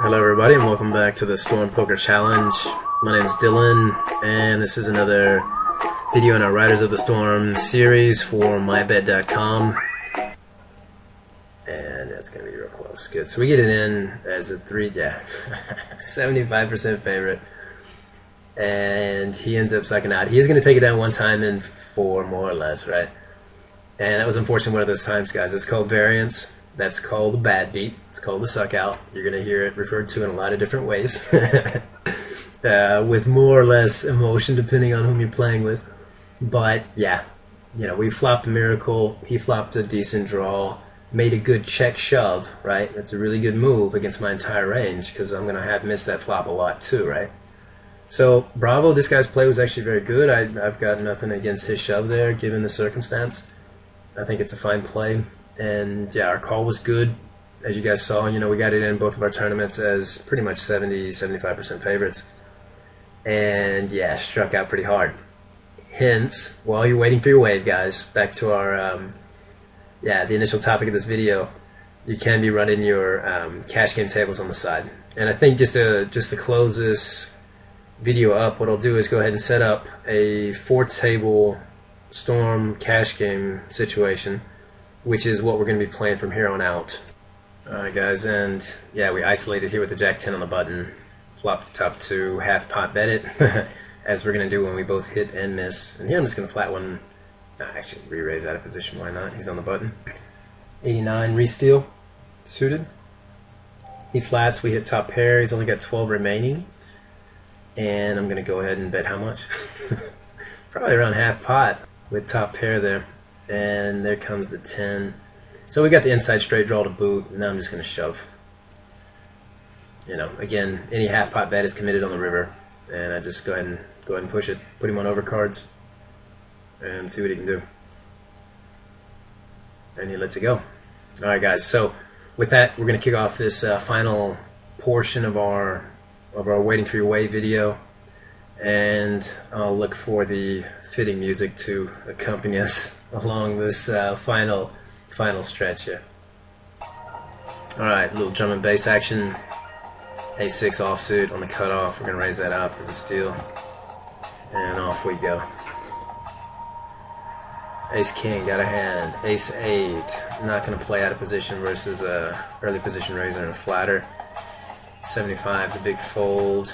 Hello everybody and welcome back to the Storm Poker Challenge. My name is Dylan and this is another video in our Riders of the Storm series for mybet.com. And that's going to be real close. Good. So we get it in as a 75% favorite. And he ends up sucking out. He is going to take it down one time in 4 more or less, right? And that was unfortunately one of those times, guys. It's called variance. That's called a bad beat. It's called a suck out. You're going to hear it referred to in a lot of different ways. With more or less emotion depending on whom you're playing with. But yeah, you know, we flopped a miracle. He flopped a decent draw. Made a good check shove, right? That's a really good move against my entire range because I'm going to have missed that flop a lot too, right? So bravo, this guy's play was actually very good. I've got nothing against his shove there given the circumstance. I think it's a fine play. And yeah, our call was good. As you guys saw, you know, we got it in both of our tournaments as pretty much 70-75% favorites. And yeah, struck out pretty hard. Hence, while you're waiting for your wave, guys, back to our, the initial topic of this video, you can be running your cash game tables on the side. And I think just to close this video up, what I'll do is go ahead and set up a 4-table Storm cash game situation, which is what we're going to be playing from here on out. Alright guys, and yeah, we isolated here with the Jack-10 on the button. Flop top 2, half pot bet it, as we're going to do when we both hit and miss. And here I'm just going to flat one, actually re-raise out of position, why not? He's on the button. 89, re-steal, suited. He flats, we hit top pair, he's only got 12 remaining. And I'm going to go ahead and bet how much? Probably around half pot with top pair there. And there comes the 10. So we got the inside straight draw to boot. And now I'm just going to shove. You know, again, any half pot bet is committed on the river, and I just go ahead and push it. Put him on overcards, and see what he can do. And he lets it go. All right, guys. So with that, we're going to kick off this final portion of our waiting for your wave video. And I'll look for the fitting music to accompany us along this final stretch here. Alright, little drum and bass action. A6 offsuit on the cutoff. We're going to raise that up as a steal. And off we go. Ace-King, got a hand. Ace-8, not going to play out of position versus a early position raiser and a flatter. 75 is a big fold.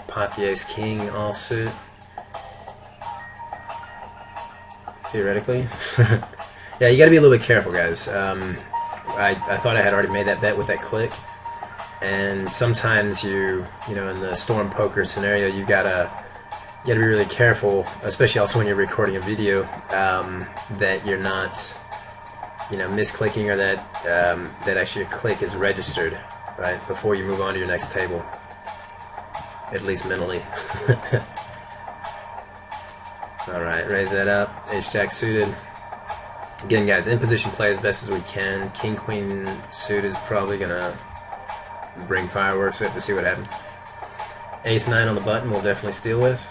Pot the Ace-King offsuit. Theoretically. Yeah, you got to be a little bit careful, guys. I thought I had already made that bet with that click. And sometimes you know, in the Storm Poker scenario, you gotta be really careful, especially also when you're recording a video, that you're not, you know, misclicking, or that actually your click is registered, right, before you move on to your next table. At least mentally. Alright, raise that up. Ace-Jack suited. Again, guys, in position play as best as we can. King-Queen suited is probably going to bring fireworks. We have to see what happens. Ace-9 on the button we'll definitely steal with.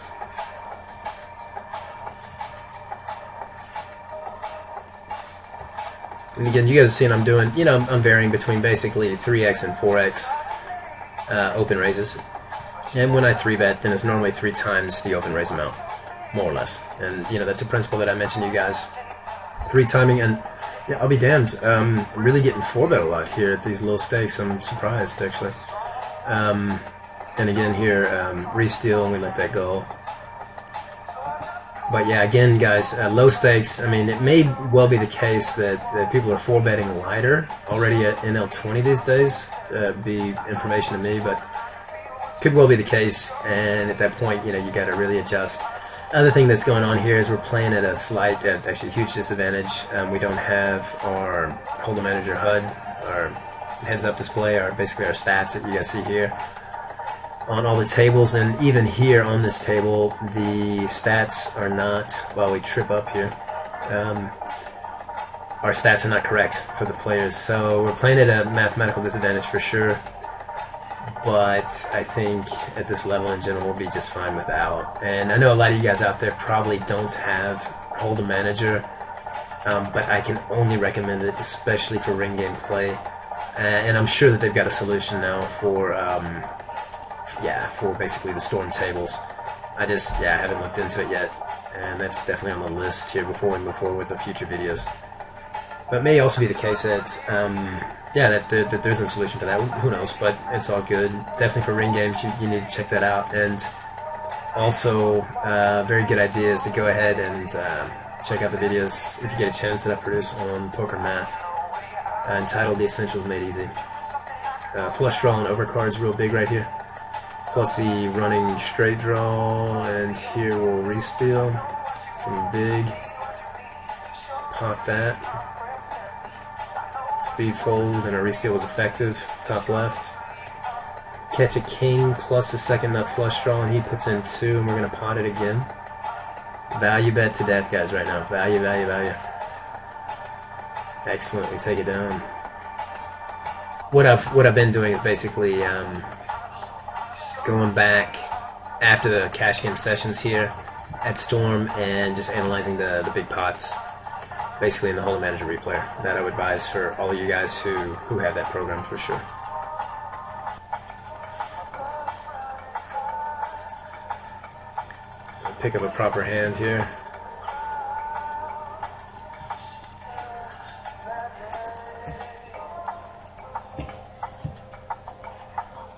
And again, you guys are seeing I'm doing, you know, I'm varying between basically 3x and 4x open raises. And when I 3-bet, then it's normally 3 times the open raise amount, more or less. And you know, that's a principle that I mentioned to you guys. 3 timing, and yeah, I'll be damned. I'm really getting 4-bet a lot here at these low stakes. I'm surprised actually. And again here, re-steal, and we let that go. But yeah, again, guys, low stakes. I mean, it may well be the case that people are 4-betting lighter already at NL20 these days. Be information to me, but could well be the case, and at that point, you know, you got to really adjust. Other thing that's going on here is we're playing at a slight, actually a huge disadvantage. We don't have our Hold'em Manager HUD, our heads-up display, basically our stats that you guys see here on all the tables, and even here on this table, the stats are not. Well, we trip up here. Our stats are not correct for the players, so we're playing at a mathematical disadvantage for sure. But I think at this level in general we'll be just fine without. And I know a lot of you guys out there probably don't have Hold'em Manager, but I can only recommend it, especially for ring game play. and I'm sure that they've got a solution now for for basically the storm tables. I just haven't looked into it yet, and that's definitely on the list here before we move forward with the future videos. But it may also be the case that that there's a solution for that. Who knows? But it's all good. Definitely for ring games, you need to check that out. And also, very good idea is to go ahead and check out the videos if you get a chance that I produce on Poker Math, entitled "The Essentials Made Easy." Flush draw and overcard is real big right here. Plus the running straight draw, and here we'll re-steal from big. Pop that. Speed fold and a re-steal was effective. Top left. Catch a king plus the second nut flush draw, and he puts in 2, and we're going to pot it again. Value bet to death, guys, right now. Value, value, value. Excellent. We take it down. What I've been doing is basically going back after the cash game sessions here at Storm and just analyzing the big pots, basically in the Holy Manager replayer. That I would advise for all of you guys who have that program for sure. Pick up a proper hand here.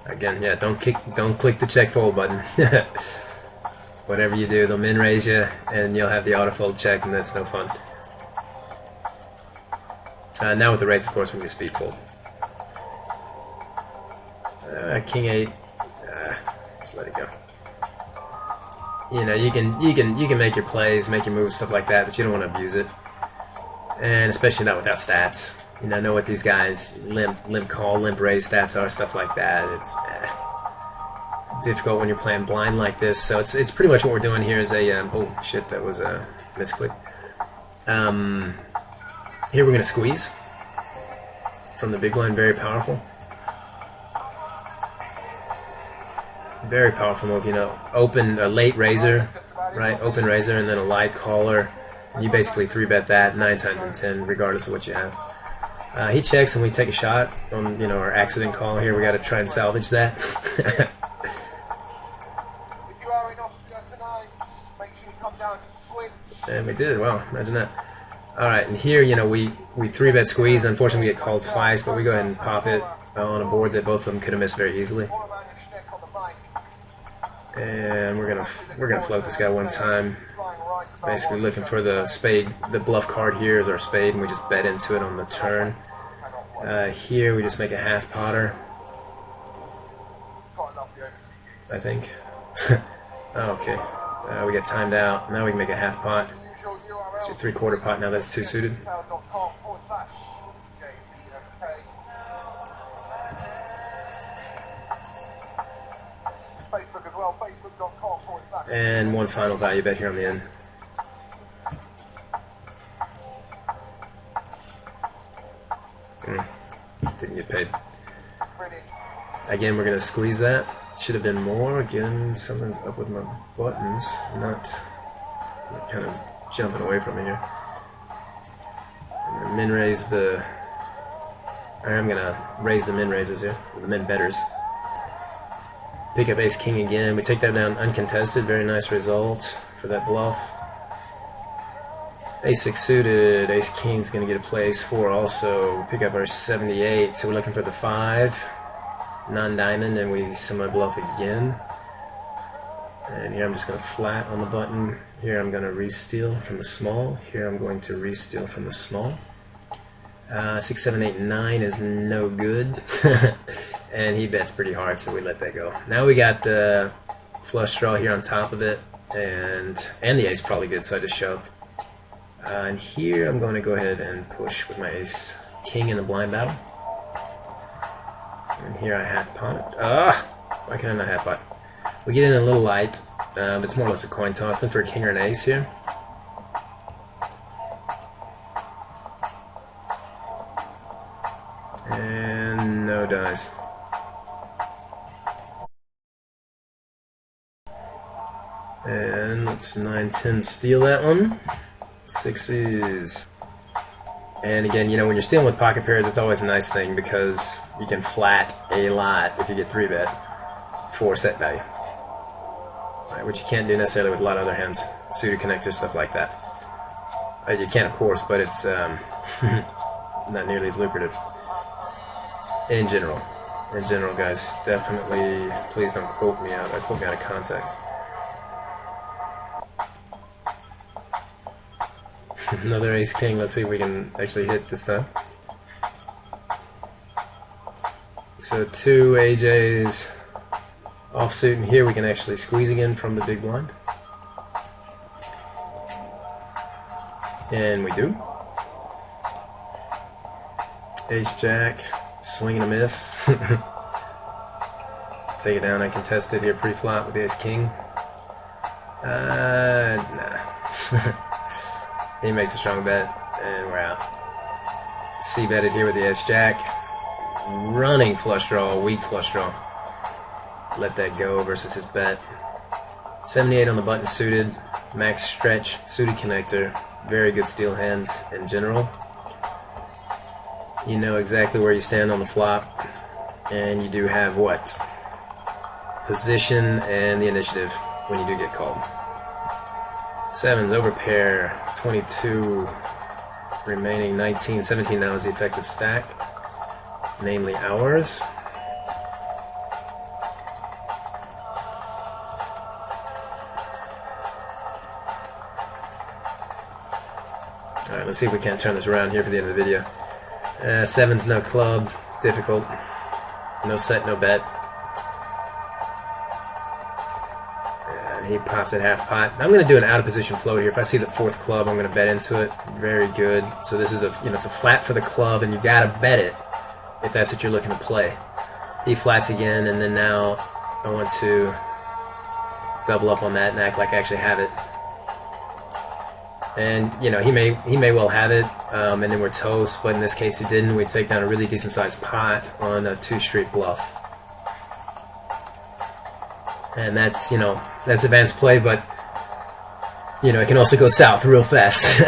Again, yeah, don't click the check fold button. Whatever you do, they'll min raise you, and you'll have the auto fold check, and that's no fun. Now with the raise, of course, we can speed fold. King 8. Just let it go. You know, you can make your plays, make your moves, stuff like that, but you don't want to abuse it, and especially not without stats. You know what these guys limp call, limp raise stats are, stuff like that. It's difficult when you're playing blind like this. So it's pretty much what we're doing here is a oh shit, that was a misclick. Here we're gonna squeeze from the big blind, very powerful. Very powerful move, you know. Open a late raiser, right? Open raiser and then a light caller. You basically 3-bet that 9 times in 10, regardless of what you have. He checks and we take a shot on, you know, our accident call here. We got to try and salvage that. If you are in Austria tonight, make sure you come down to switch. And we did. Wow, imagine that. All right, and here, you know, we 3-bet squeeze. Unfortunately, we get called twice, but we go ahead and pop it on a board that both of them could have missed very easily. And we're gonna float this guy one time. Basically looking for the spade. The bluff card here is our spade, and we just bet into it on the turn. Here we just make a half potter, I think. Okay, we get timed out. Now we can make a half pot. It's a 3/4 pot now that it's 2 suited. And one final value bet here on the end. Didn't get paid. Again, we're going to squeeze that. Should have been more. Again, something's up with my buttons. Not kind of jumping away from me here. I'm going to min raise the... I'm going to raise the min raises here. The min betters. Pick up ace king again. We take that down uncontested. Very nice result for that bluff. Ace 6 suited. Ace king's going to get a play. Ace 4 also. Pick up our 78. So we're looking for the 5. Non-diamond, and we semi-bluff again. And here I'm just going to flat on the button. Here I'm going to re-steal from the small. Here I'm going to re-steal from the small. 6, 7, 8, 9 is no good. And he bets pretty hard, so we let that go. Now we got the flush draw here on top of it, and the ace probably good, so I just shove. And here I'm going to go ahead and push with my ace king in the blind battle. And here I half pot. Why can I not half pot? We get in a little light, but it's more or less a coin toss. Looking for a king or an ace here. And no dice. And let's 9-10 steal that one. 6s. And again, you know, when you're stealing with pocket pairs, it's always a nice thing because you can flat a lot if you get 3-bet for set value. Right, which you can't do necessarily with a lot of other hands, suited connectors, stuff like that. You can, of course, but it's not nearly as lucrative. In general, guys, definitely, please don't quote me out of context. Another ace king. Let's see if we can actually hit this time. So 2 AJs offsuit, and here we can actually squeeze again from the big blind. And we do. Ace jack, swing and a miss. Take it down. I contest it here pre-flop with the ace king. Nah. He makes a strong bet, and we're out. C-betted here with the S-Jack. Running flush draw, weak flush draw. Let that go versus his bet. 78 on the button suited. Max stretch, suited connector. Very good steal hand in general. You know exactly where you stand on the flop. And you do have what? Position and the initiative when you do get called. Sevens over pair, 22 remaining, 19, 17 now is the effective stack, namely ours. Alright, let's see if we can't turn this around here for the end of the video. Sevens, no club, difficult, no set, no bet. He pops at half pot. I'm going to do an out of position float here. If I see the 4th club, I'm going to bet into it. Very good. So this is it's a flat for the club, and you got to bet it if that's what you're looking to play. He flats again, and then now I want to double up on that and act like I actually have it. And you know, he may well have it, and then we're toast. But in this case, he didn't. We take down a really decent sized pot on a 2-street bluff. And that's, you know, that's advanced play, but you know, it can also go south real fast.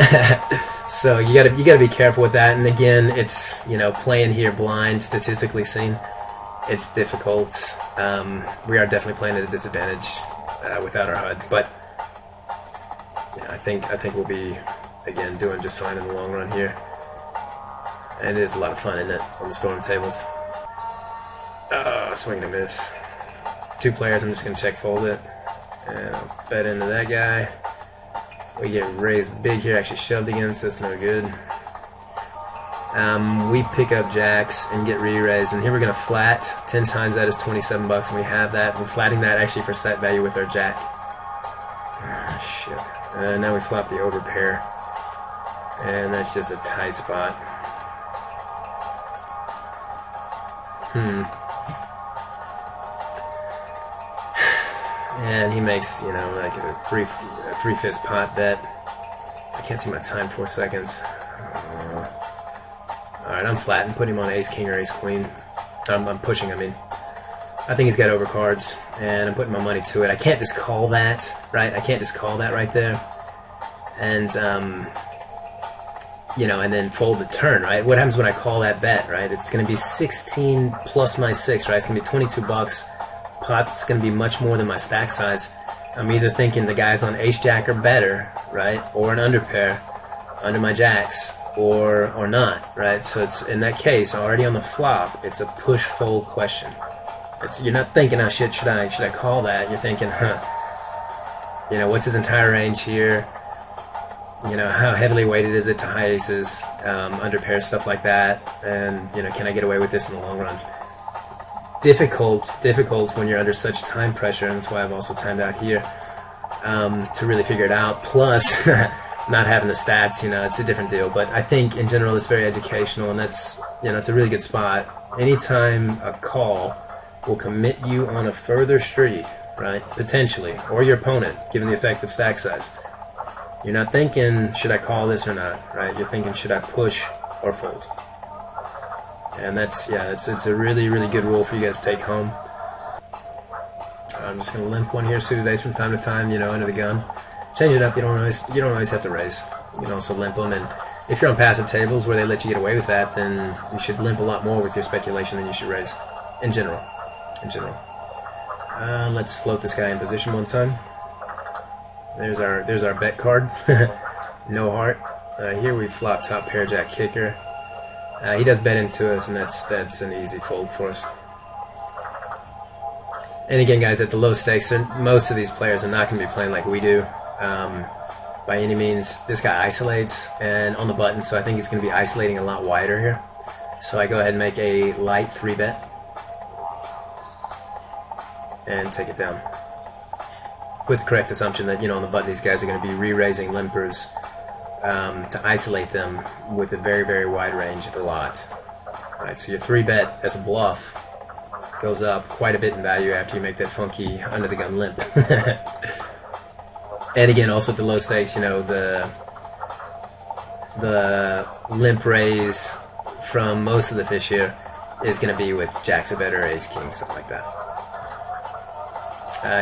So you gotta be careful with that. And again, it's, you know, playing here blind, statistically seen, it's difficult. We are definitely playing at a disadvantage without our HUD, but you know, I think we'll be again doing just fine in the long run here. And it is a lot of fun, isn't it, on the storm tables? Swing and a miss. 2 players, I'm just going to check fold it. And I'll bet into that guy. We get raised big here, actually shoved against, that's no good. We pick up jacks and get re-raised, and here we're going to flat. 10 times that is 27 bucks, and we have that. We're flatting that actually for set value with our jack. Shit. Now we flop the over pair. And that's just a tight spot. And he makes, you know, like a 3/5 pot bet. I can't see my time, 4 seconds. Alright, I'm flatting, putting him on ace king or ace queen. I'm pushing, I mean. I think he's got overcards, and I'm putting my money to it. I can't just call that, right? I can't just call that right there. And, you know, and then fold the turn, right? What happens when I call that bet, right? It's going to be 16 plus my 6, right? It's going to be 22 bucks. Pot's going to be much more than my stack size. I'm either thinking the guys on ace-jack are better, right? Or an underpair under my jacks, or not, right? So it's, in that case, already on the flop, it's a push-fold question. You're not thinking, oh shit, should I call that? You're thinking, you know, what's his entire range here? You know, how heavily weighted is it to high aces, underpairs, stuff like that, and you know, can I get away with this in the long run? Difficult when you're under such time pressure, and that's why I've also timed out here to really figure it out. Plus, not having the stats, you know, it's a different deal. But I think in general, it's very educational, and that's, you know, it's a really good spot. Anytime a call will commit you on a further street, right? Potentially, or your opponent, given the effective stack size. You're not thinking, should I call this or not, right? You're thinking, should I push or fold? And that's, yeah, it's a really, really good rule for you guys to take home. I'm just gonna limp one here, suited ace from time to time, you know, under the gun. Change it up. You don't always have to raise. You can also limp them, and If you're on passive tables where they let you get away with that, then you should limp a lot more with your speculation than you should raise. In general. Let's float this guy in position one time. There's our bet card. No heart. Here we flop top pair jack kicker. He does bet into us, and that's an easy fold for us. And again, guys, at the low stakes, most of these players are not going to be playing like we do. By any means. This guy isolates and on the button, so I think he's going to be isolating a lot wider here. So I go ahead and make a light 3-bet and take it down. With the correct assumption that, on the button these guys are going to be re-raising limpers to isolate them with a very, very wide range of a lot. Alright, so your 3-bet as a bluff goes up quite a bit in value after you make that funky under-the-gun limp. And again, also at the low stakes, the limp raise from most of the fish here is going to be with jacks or better, ace king, something like that.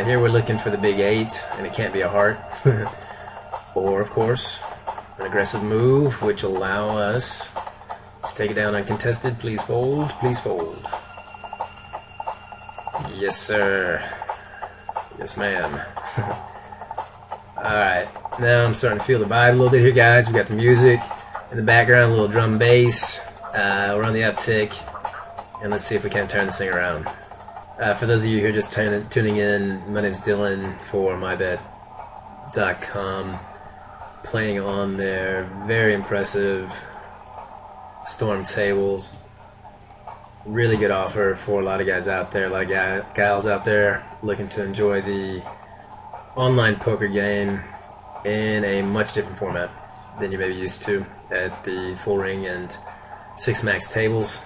Here we're looking for the big 8, and it can't be a heart. Or, of course, an aggressive move, which will allow us to take it down uncontested. Please fold, please fold. Yes, sir. Yes, ma'am. Alright, now I'm starting to feel the vibe a little bit here, guys. We got the music in the background, a little drum and bass. We're on the uptick, and let's see if we can't turn this thing around. For those of you who are just tuning in, my name's Dylan for mybet.com, playing on their very impressive Storm tables. Really good offer for a lot of guys out there, a lot of gals out there looking to enjoy the online poker game in a much different format than you may be used to at the full ring and 6 max tables.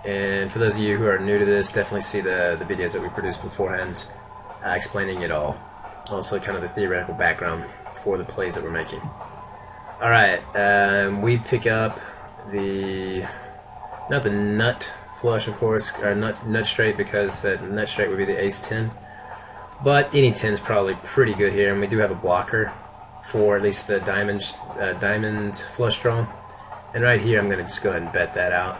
And for those of you who are new to this, definitely see the videos that we produced beforehand explaining it all. Also kind of the theoretical background for the plays that we're making. Alright, we pick up not the nut flush, of course, or nut straight, because that nut straight would be the ace 10. But any 10 is probably pretty good here, and we do have a blocker for at least the diamond flush draw. And right here, I'm going to just go ahead and bet that out.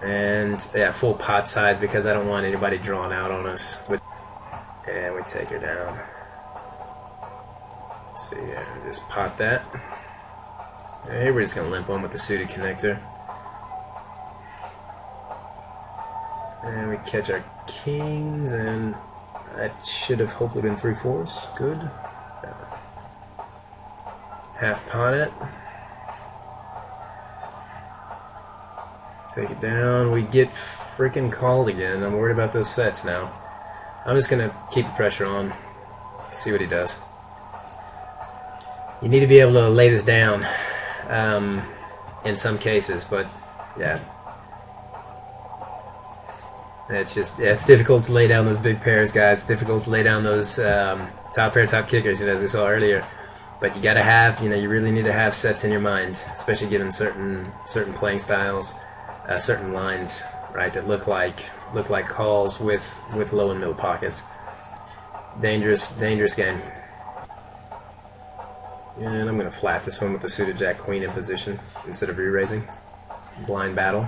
And yeah, full pot size because I don't want anybody drawing out on us. And we take her down. Let's see here, just pot that. Hey, we're just going to limp on with the suited connector. And we catch our kings, and that should have hopefully been 3/4. Good. Half pot it. Take it down. We get freaking called again. I'm worried about those sets now. I'm just going to keep the pressure on. See what he does. You need to be able to lay this down in some cases, but yeah. It's difficult to lay down those big pairs, guys. It's difficult to lay down those top pair, top kickers, as we saw earlier. But you gotta have, you really need to have sets in your mind, especially given certain playing styles, certain lines, right, that look like calls with low and middle pockets. Dangerous game. And I'm gonna flat this one with the suited jack queen in position instead of re-raising. Blind battle.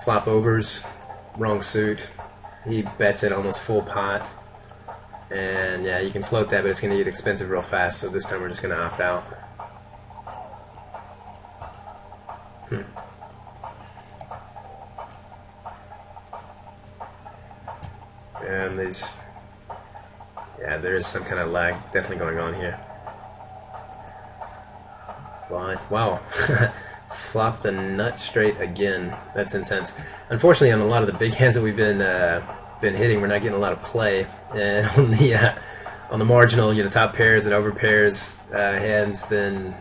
Flop overs. Wrong suit. He bets it almost full pot. And yeah, you can float that, but it's going to get expensive real fast, so this time we're just going to opt out. And there is some kind of lag definitely going on here. But, wow. Flop the nut straight again. That's intense. Unfortunately, on a lot of the big hands that we've been hitting, we're not getting a lot of play. And on the marginal, top pairs and over pairs hands, then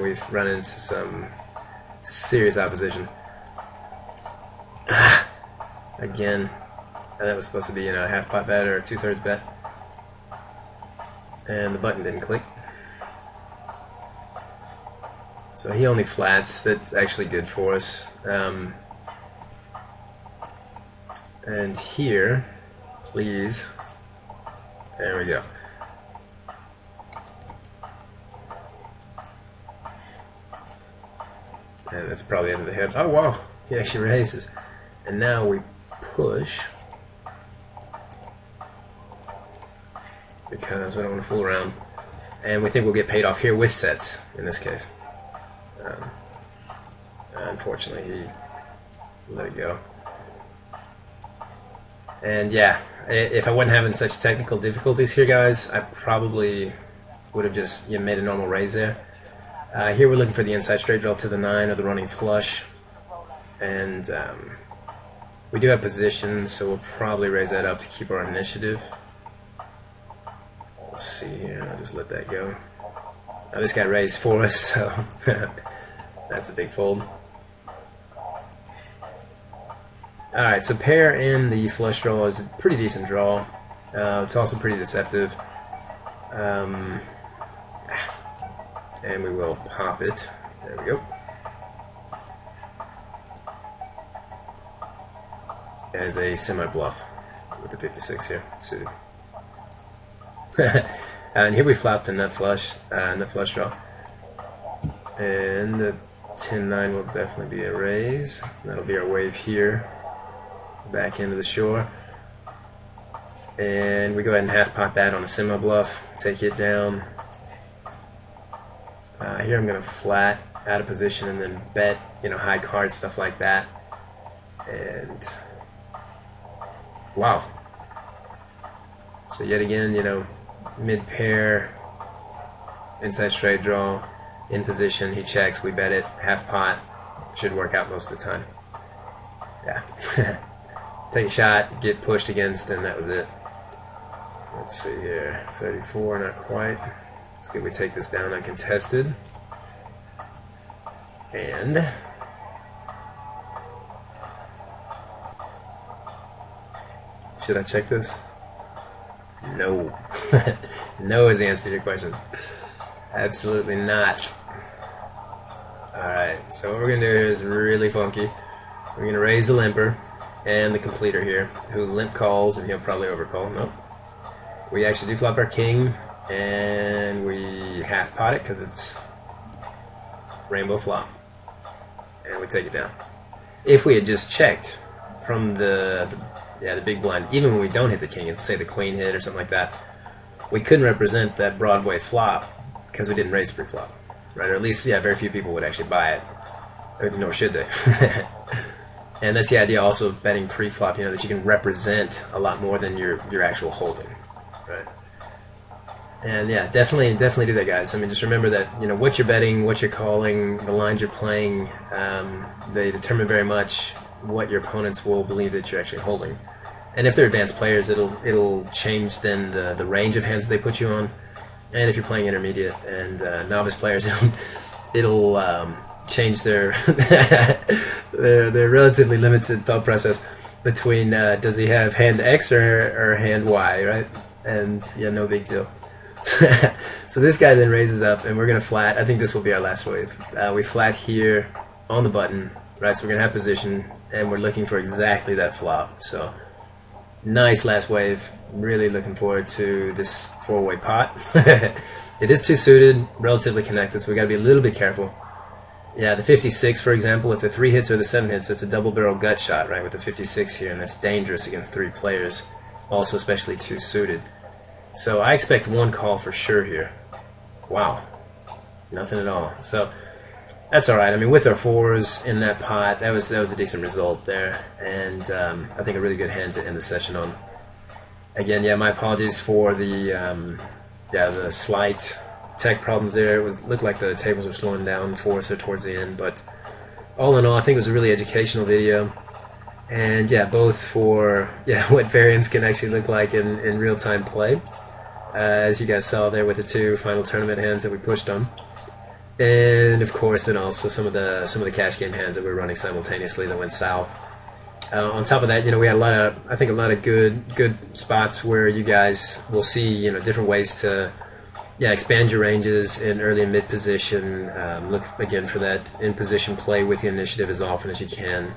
we've run into some serious opposition. Again, that was supposed to be a half pot bet or a 2/3 bet, and the button didn't click. So he only flats. That's actually good for us. And here, please, There we go. And that's probably into the head. Oh wow, he actually raises. And now we push because we don't want to fool around. And we think we'll get paid off here with sets in this case. Unfortunately, he let it go. And yeah, if I wasn't having such technical difficulties here, guys, I probably would have just made a normal raise there. Here we're looking for the inside straight draw to the 9 or the running flush. And we do have position, so we'll probably raise that up to keep our initiative. Let's see here, I'll just let that go. Now this guy raised for us, so that's a big fold. Alright, so pair in the flush draw is a pretty decent draw. It's also pretty deceptive. And we will pop it. There we go. As a semi-bluff with the 56 here, suited. And here we flop the nut flush draw. And the 10-9 will definitely be a raise. That'll be our wave here. Back into the shore. And we go ahead and half pot that on a semi-bluff. Take it down. Here I'm going to flat out of position and then bet, high cards, stuff like that. And wow. So yet again, mid pair, inside straight draw, in position, he checks, we bet it, half pot, should work out most of the time. Yeah. Take a shot, get pushed against, and that was it. Let's see here, 34, not quite. Let's see if we take this down uncontested. And should I check this? No. No is the answer to your question. Absolutely not. Alright, so what we're going to do here is really funky. We're going to raise the limper and the completer here, who limp calls, and he'll probably overcall. Nope. We actually do flop our king, and we half pot it because it's rainbow flop. And we take it down. If we had just checked from the big blind, even when we don't hit the king, if say the queen hit or something like that, we couldn't represent that Broadway flop because we didn't raise pre-flop, right? Or at least, very few people would actually buy it, nor should they. And that's the idea also of betting pre-flop, that you can represent a lot more than your actual holding, right? And yeah, definitely do that, guys. I mean, just remember that what you're betting, what you're calling, the lines you're playing, they determine very much what your opponents will believe that you're actually holding. And if they're advanced players, it'll change then the range of hands they put you on. And if you're playing intermediate and novice players, it'll change their their relatively limited thought process between does he have hand X or hand Y, right? And yeah, no big deal. So this guy then raises up, and we're gonna flat. I think this will be our last wave. We flat here on the button, right? So we're gonna have position, and we're looking for exactly that flop. So nice last wave. Really looking forward to this four-way pot. It is two suited, relatively connected, so we got to be a little bit careful. Yeah, the 56, for example, if the 3 hits or the 7 hits, it's a double barrel gut shot, right, with the 56 here, and that's dangerous against 3 players, also especially 2 suited. So I expect 1 call for sure here. Wow, nothing at all. So that's all right. I mean, with our 4s in that pot, that was a decent result there, and I think a really good hand to end the session on. Again, yeah, my apologies for the slight tech problems there. It looked like the tables were slowing down for us towards the end, but all in all, I think it was a really educational video. And yeah, both for what variance can actually look like in real-time play, as you guys saw there with the 2 final tournament hands that we pushed on, and of course, and also some of the cash game hands that we were running simultaneously that went south. On top of that, we had a lot of good spots where you guys will see, different ways to, expand your ranges in early and mid position. Look again for that in position play with the initiative as often as you can,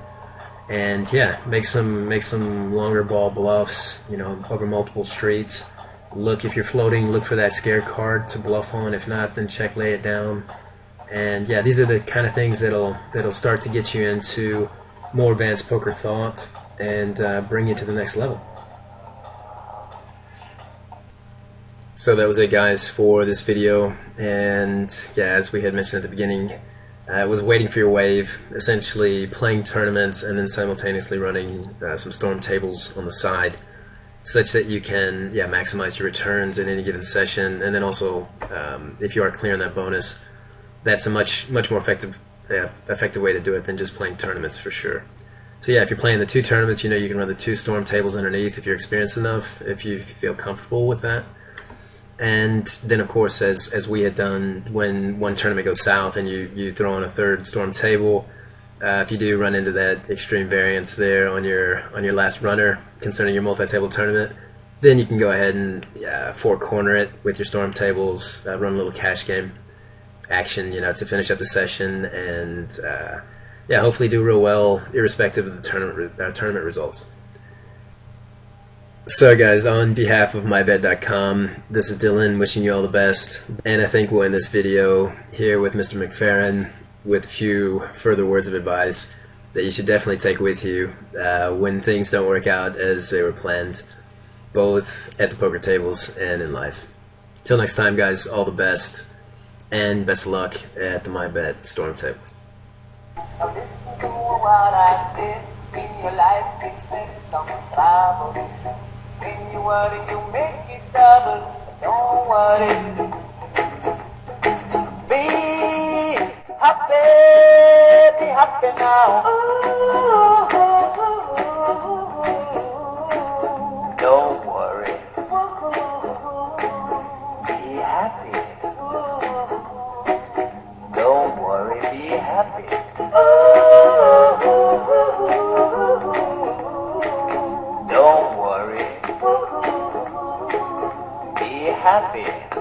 and make some longer ball bluffs, over multiple streets, Look, if you're floating, look for that scared card to bluff on. If not, then check lay it down. And yeah, these are the kind of things that'll start to get you into more advanced poker thought and bring you to the next level. So that was it, guys, for this video. And yeah, as we had mentioned at the beginning, I was waiting for your wave, essentially playing tournaments and then simultaneously running some storm tables on the side, such that you can maximize your returns in any given session. And then also, if you are clear on that bonus, that's a much more effective way to do it than just playing tournaments, for sure. So yeah, if you're playing the 2 tournaments, you know you can run the 2 storm tables underneath if you're experienced enough, if you feel comfortable with that. And then, of course, as we had done, when one tournament goes south and you throw on a 3rd storm table, if you do run into that extreme variance there on your last runner concerning your multi-table tournament, then you can go ahead and 4-corner it with your storm tables, run a little cash game action, to finish up the session, and hopefully do real well, irrespective of the tournament results. So guys, on behalf of mybet.com, this is Dylan wishing you all the best, and I think we'll end this video here with Mr. McFerrin with a few further words of advice that you should definitely take with you when things don't work out as they were planned, both at the poker tables and in life. Till next time, guys, all the best, and best of luck at the MyBet storm tables. Listen to what I said. In your life, expect some trouble. When you worry, you make it double. Don't worry. Be happy now. Don't worry. Be happy. Don't worry, be happy. Don't worry. Be happy.